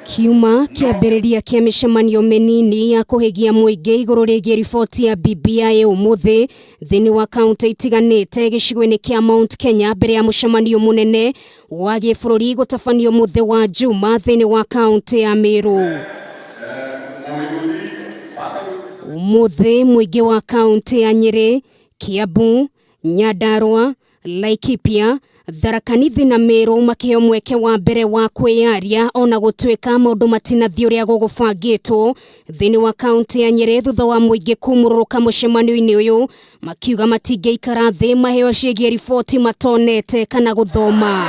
Kiuma kiambĩrĩria kĩa mĩcemanio mĩnini ya kũhĩgia mũingĩ igũrũ rĩgiĩ riboti ya BBI ũmũthĩ thĩinĩ wa kaunti itiganĩte gĩcigo-inĩ kĩa Mount Kenya mbere ya mũcemanio mũnene wa gĩbũrũri gũtabanio mũthĩ wa Juma thĩinĩ wa kaunti ya Meru. Ũmũthĩ mũingĩ wa kaunti ya Nyeri, Kiambu, Nyandarua, Laikipia, Tharaka Nithi na Meru makĩheo mweke wa mbere wa kwĩyaria ona gũtuĩka maũndũ matinathiĩ ũrĩa gũgũbangĩtwo thĩinĩ wa kaunti ya Nyeri thutha wa mũingĩ kumũrũka mũcemanio-inĩ ũyũ makiuga matingĩikara thĩ maheo ciĩgiĩ riboti matonete kana gũthoma.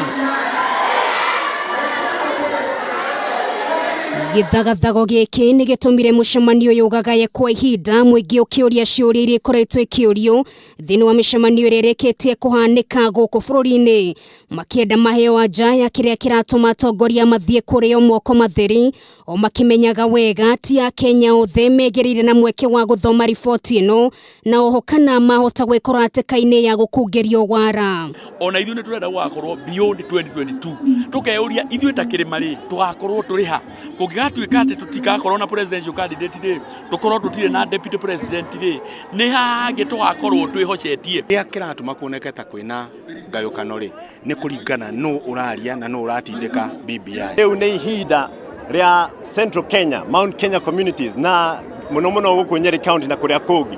Gĩthagathago gĩkĩ nĩ gĩtũmire mũcemanio ũyũ ũgagaye kwa ihinda mũingĩ ũkĩũria ciũria iria ikoretwo ikĩũrio thĩinĩ wa mĩcemanio ĩrĩa ĩrĩkĩtie kũhanĩka gũkũ bũrũri-inĩ makĩenda maheo anja ya kĩrĩa kĩratũma atongoria mathiĩ kũrĩ o moko matheri o makĩmenyaga wega ti a Kenya othe megereire na mweke wa gũthoma riboti ĩno na oho kana mahota gwĩkora hatĩka-inĩ ya gũkungĩrio wara. Ona ithuĩ nĩ tũrenda gũgakorwo beyond 2022 tũkeyũria ithuĩ ta kĩrĩma rĩ tũgakorwo tũrĩ ha kũngĩgatuĩka atĩ tũtigakorwo na presidential candidate rĩ tũkorwo tũtirĩ na deputy president rĩ nĩ hangĩ tũgakorwo twĩhocetie. Kĩrĩa kĩratũma kuoneke ta kwĩna ngayũkano rĩ nĩ kũringana nũ ũraria na nũ ũratindĩka BBI. Rĩu nĩ ihinda rĩa Central Kenya, Mount Kenya communities na mũno gũkũ Nyeri County na kũrĩa kũngĩ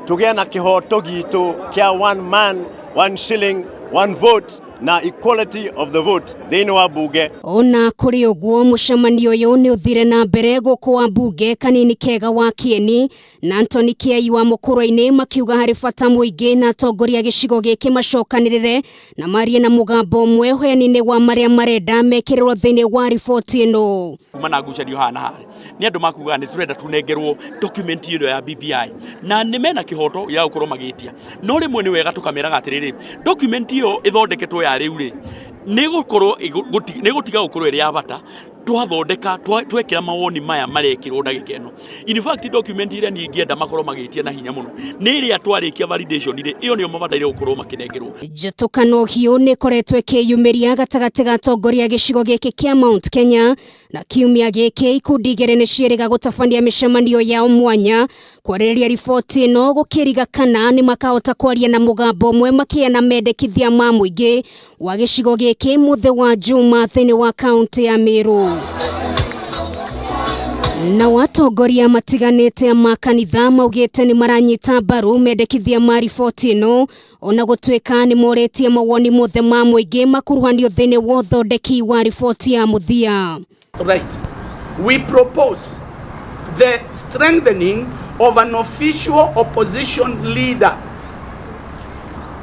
tũgĩa na kĩhoto gitũ kĩa one man, one shilling, one vote na equality of the vote thĩinĩ wa bunge. Ona kũrĩ ũguo mũcemanio ũyũ nĩ ũthire na mbere gũkũ wa bunge kanini kega wa Kĩeni na Anthony Kiai wa mũkũrũ-inĩ makiuga harĩ bata mũingĩ na atongoria gĩcigo gĩkĩ macokanĩrĩre na marie na mũgambo ũmwe ũheani-inĩ wa marĩa marenda mekĩrĩrwo thĩinĩ wa riboti ĩno. Kuma na ngucanio hana harĩ nĩ andũ makuga nĩ tũrenda tunengerwo document ĩno ya BBI na nĩ mena kĩhoto ya gũkorwo magĩtia no rĩmwe nĩ wega tũkameraga atĩrĩrĩ document ĩyo ĩthondeketwo ya rĩu rĩ nĩ gũtiga gũkorwo ĩrĩ ya bata twathondeka twekĩra mawoni maya marekĩrwo ndagĩka ĩno. In fact document ĩrĩa niĩ ingĩenda makorwo magĩtia na hinya mũno nĩ ĩrĩa twarĩkia validation rĩ ĩyo nĩyo mabataire gũkorwo makĩnengerwo. Njatũkano hiũ nĩ koretwo ĩkĩyumĩria gatagatĩ ga atongoria gĩcigo gĩkĩ kĩa Mount Kenya na kiumia gĩkĩ ikundi igĩrĩ nĩ ciĩrĩga gũtabania mĩcemanio yao mwanya kwarĩrĩria riboti ĩno gũkĩriga kana nĩ makahota kwaria na mũgambo ũmwe makĩheana mendekithia ma mũingĩ wa gĩcigo gĩkĩ mũthĩ wa Juma thĩinĩ wa kaunti ya Meru. Na watongoria matiganĩte a makanitha maugĩte nĩ maranyita mbaru mendekithia ma riboti ĩno ona gũtuĩka nĩ morĩtie mawoni mothe ma mũingĩ makuruhanio thĩinĩ wa ũthondeki wa riboti ya mũthia. Right. We propose the strengthening of an official opposition leader,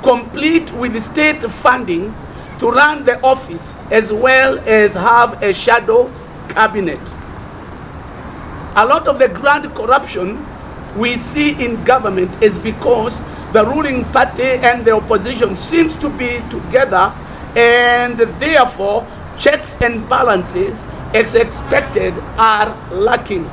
complete with state funding to run the office as well as have a shadow cabinet. A lot of the grand corruption we see in government is because the ruling party and the opposition seems to be together and therefore checks and balances as expected are lacking.